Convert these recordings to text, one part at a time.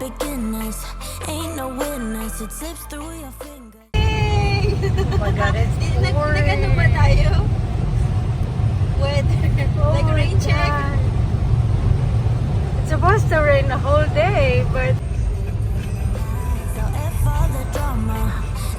beginners. Ain't no winners. It slips through your fingers. Oh my God, it's boring. Nag-ano ba tayo? Weather. Like rain check. It's supposed to rain the whole day, but So F all the drama,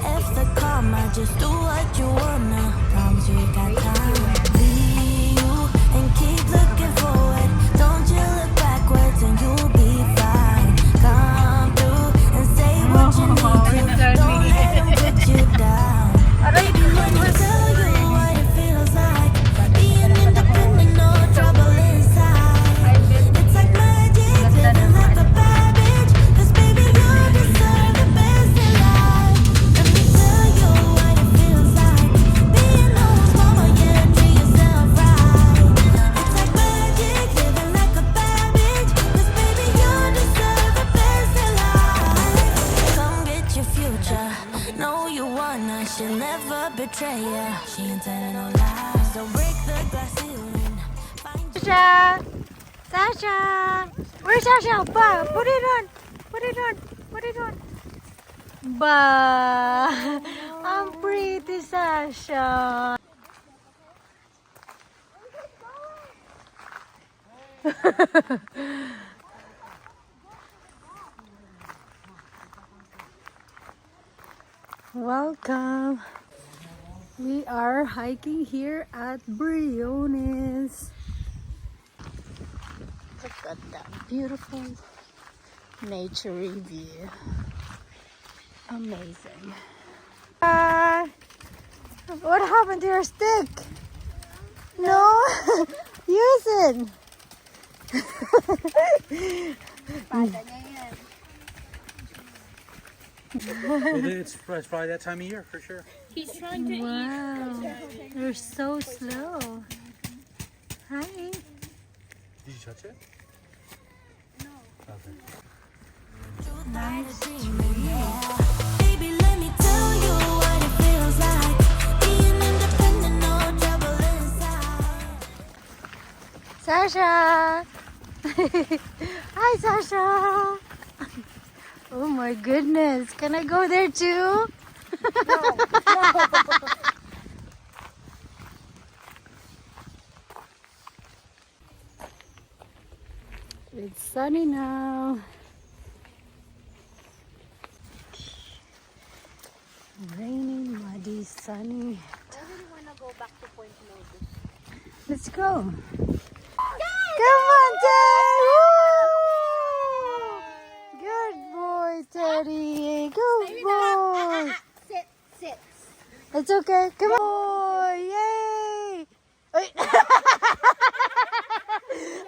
F the karma. Just do what you wanna. Promise you got time. Be you and keep looking forward. Don't you look backwards and you'll be fine. Come through and say what you need to. Don't let them put you down. Baby, let me tell you what it feels like. Being independent, no trouble inside. It's like magic, living like a bad bitch. 'Cause baby, you deserve the best in life. Let me tell you what it feels like. Being almost mama, yeah, treat yourself right. It's like magic, living like a bad bitch. 'Cause baby, you deserve the best in life. Come get your future. Know you wanna, she'll never betray ya. She ain't telling no lies. So break the glass ceiling. Find Sasha! Sasha! Where's Sasha? Ba! Put it on! Put it on! Put it on! Ba! I'm pretty, Sasha! Welcome! We are hiking here at Briones. Look at that beautiful nature view. Amazing. What happened to your stick? No? Use it. It's probably that time of year for sure. He's trying to Wow. You're so slow. Hi. Did you touch it? No. Okay. Nice. Baby, let me tell you what it feels like. Being independent, no trouble inside. Sasha! Hi, Sasha! Oh my goodness. Can I go there too? It's sunny now. Rainy, muddy, sunny. I really want to go back to Point Lotus. Let's go. Come on, Ted! Woo! Good boy, Teddy. Good boy. Sit, sit. It's okay. Come on. Yay! Ay.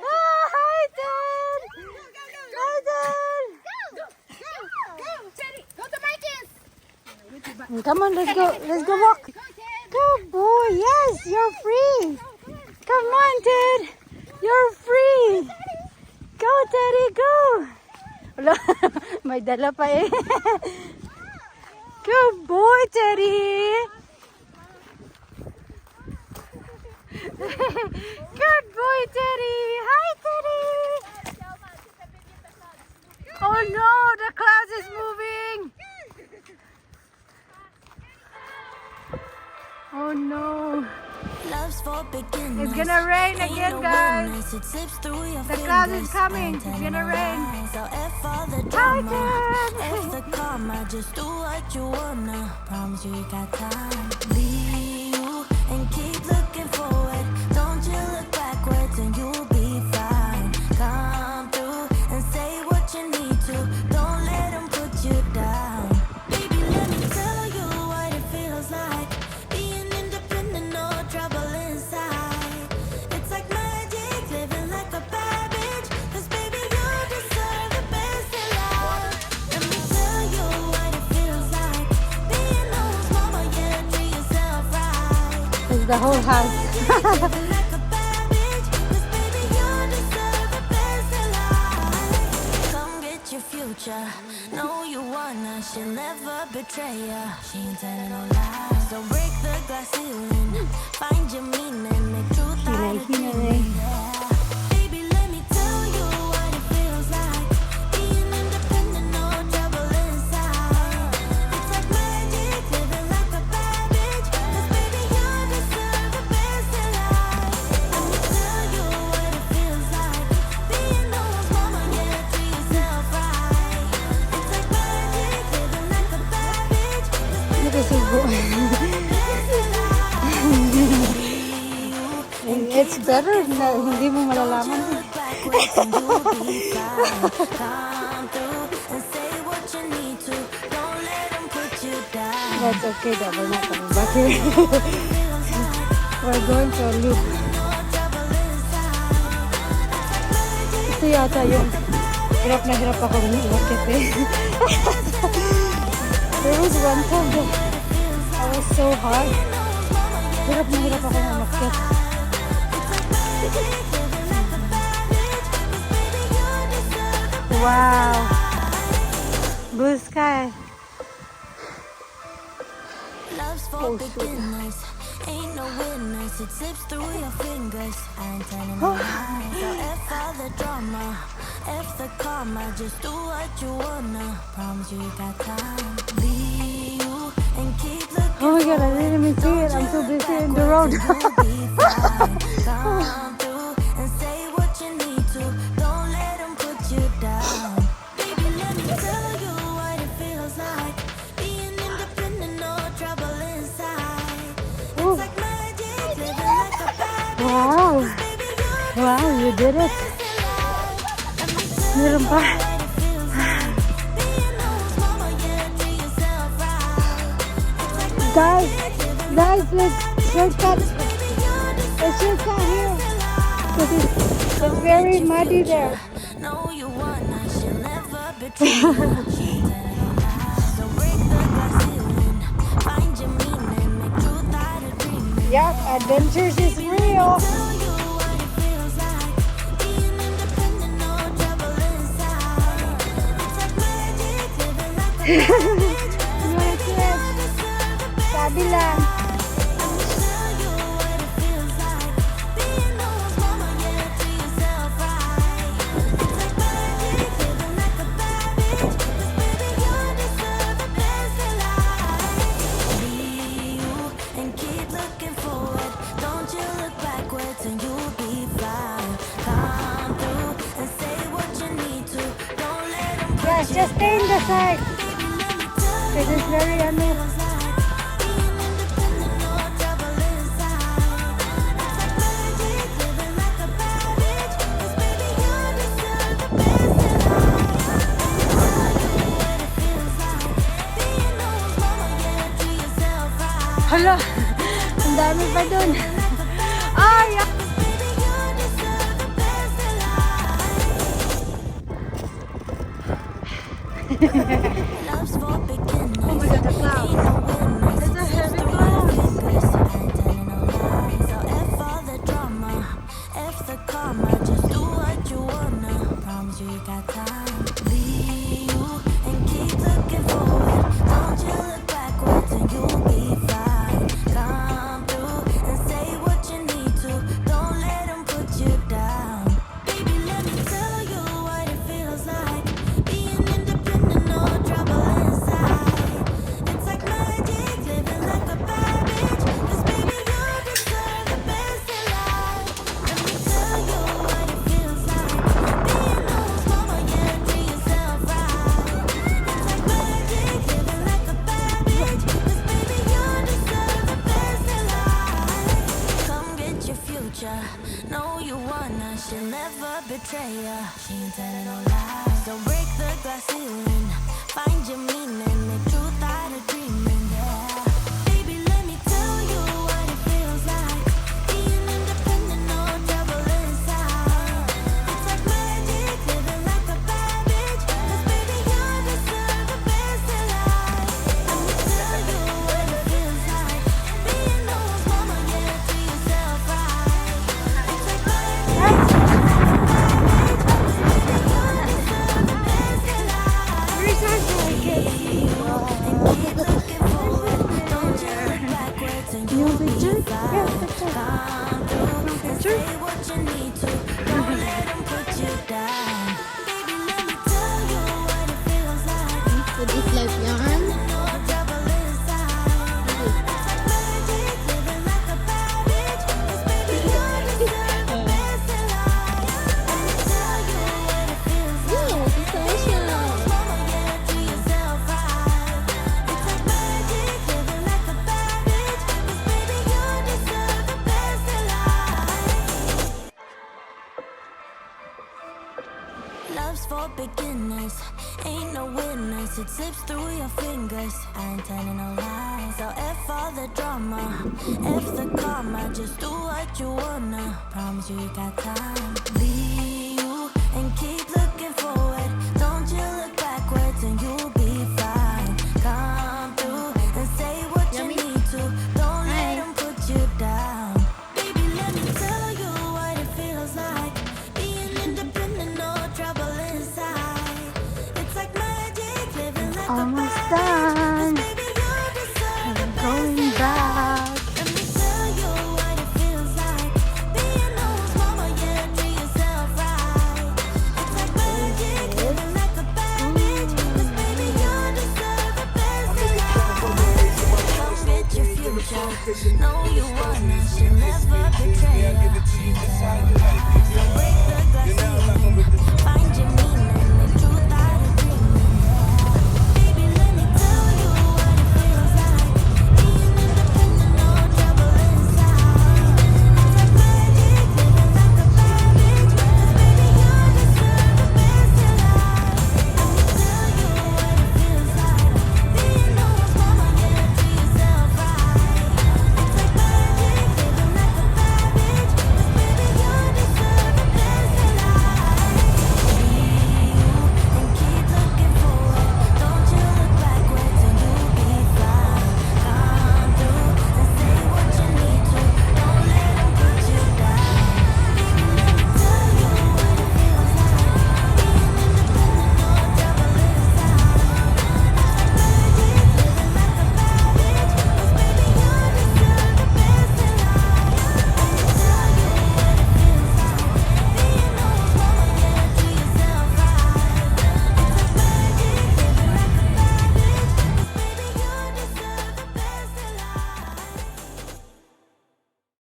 Ah, hi, Ted. Hi, Ted. Go, Teddy. Go to Marcus. Come on, let's go. Let's go walk. Good boy. Yes, you're free. Come on, Ted. You're free. Go, Teddy, go. Wala, may dala pa eh. Good boy, Teddy. Good boy, Teddy. Hi, Teddy. Oh no, the clouds is moving. Oh no. Love's for beginners. It's gonna rain again, guys. It slips through your The cloud is fingers. coming. It's gonna rain. So F all the Hi, drama, Dad. F the karma. Just do what you wanna. Promise you got time. Be you and keep looking forward. Don't you look backwards and you'll be fine. Come through and say what you need to. Don't let them put you down. Baby, let me tell you what it feels like. Being independent, no trouble inside. It's like magic, living like a bad bitch. 'Cause baby, you deserve the best in life. Let me tell you what it feels like. Being almost mama, yeah, treat yourself right. It's the whole house. Living like a bad bitch. 'Cause baby, you deserve the best in life. Come get your future. Know you wanna, she'll never betray ya. She ain't telling no lies. So break the glass ceiling. Find your meaning. Make truth out of dreaming. Yeah. Baby, let me tell you what it feels like. Being independent. subo. It's better na hindi mo malalaman. That's okay that we're not coming back here. We're going to a loop. Ito yata yung hirap na hirap ako umakit eh. There was one time that I was so hard. Hirap na hirap ako umakit. Wow! Blue sky. Love's for beginners. Ain't no witness. It slips through your fingers. I ain't telling no lies. So F all the drama, F the karma. Just do what you wanna. Promise you got time. Be you and keep looking. Oh my god, I didn't even see it. I'm so busy in the road. Come through and say what you need to. Don't let them put you down. Baby, let me tell you what it feels like. Being independent, no trouble inside. It's like magic, living like a bad Wow! Wow, you did it. Meron pa. Guys, let's shortcut. Let's shortcut here. Because it's very muddy there. No, you want, I should never betray you. So break the glass ceiling, find your meaning, make truth out of dreaming. Yep, adventures is real. Tell you what it feels like, being independent, no trouble inside. It's like magic, living like a Mga kids, sabi lang. tell you what it feels like, being no one's mama, yeah, to yourself right. It's like magic, living like a bad bitch, 'cause baby, you deserve the best in life. Be you and keep looking forward, don't you look backwards and you'll be fine. Come through and say what you need to, don't let them put Yes, you just stay in the side. Let me tell you This is very feels like, being independent, no trouble inside. It's like magic, living like a bad bitch, 'cause baby, you deserve the best in life. What it feels like, being no one's mama, yeah, to yourself right. Hala, ang dami pa dun. Ay, Baby, you deserve the best in life. Love's for beginners. oh my god, the cloud. Ain't no winners. It's a heavy cloud. Fingers, I ain't telling no lies. So F all the drama, F the karma. Just do what you wanna. Promise you got time. Be you and keep looking forward. Don't you look backwards and you'll be fine. Come through and say what you need to. Don't let them put you down. Baby, let me tell you what it feels like. Being independent, no trouble inside. It's like magic, living like a bad bitch. 'Cause baby, you deserve the best in life. Let me tell you what it feels like. Being no one's mama, yeah, to yourself right. It's like magic, living like a bad bitch. 'Cause baby, you deserve the best in life. Come get your future. Know you wanna, she'll never betray ya. She ain't telling no lies. So break the glass ceiling, find your meaning, make truth out of dreaming. Yeah, baby, let me tell you what it feels like. Being independent, no trouble inside. It's like magic, living like a bad bitch. 'Cause baby, you deserve the best in life. Let me tell you what it feels like. Being no one's mama, yeah, to yourself right. It's like magic, Where's our jacket? keep looking forward. Don't you look backwards and New you'll be picture? fine. Yes, picture. Come through and say what you need to. Don't let them put you down. Baby, let me tell you what it feels like. Would you like yarn? No trouble inside. It's like magic, living like a bad bitch. 'Cause baby, you deserve the best in life. Let me tell you what it feels like. Yeah, it's special. Mama, yeah, to yourself right. It's like magic, living it slips through your fingers. I ain't telling no lies. So F all the drama, F the karma. Just do what you wanna. Promise you got time. Be you and keep looking forward. Don't you look backwards and you'll be fine. Come through and say what you need to. Don't let them put you down. Baby, let me tell you what it feels like. Being independent, no trouble inside. It's like magic, living like Almost a done. baby, you deserve the Going best. back. Let me tell you what it feels like. Being no one's mama, yeah, treat yourself right. It's like magic, living like a bad bitch. 'Cause baby, you deserve the best in life. Come get your future. Know you wanna, she'll never betray ya. So break the glass ceiling.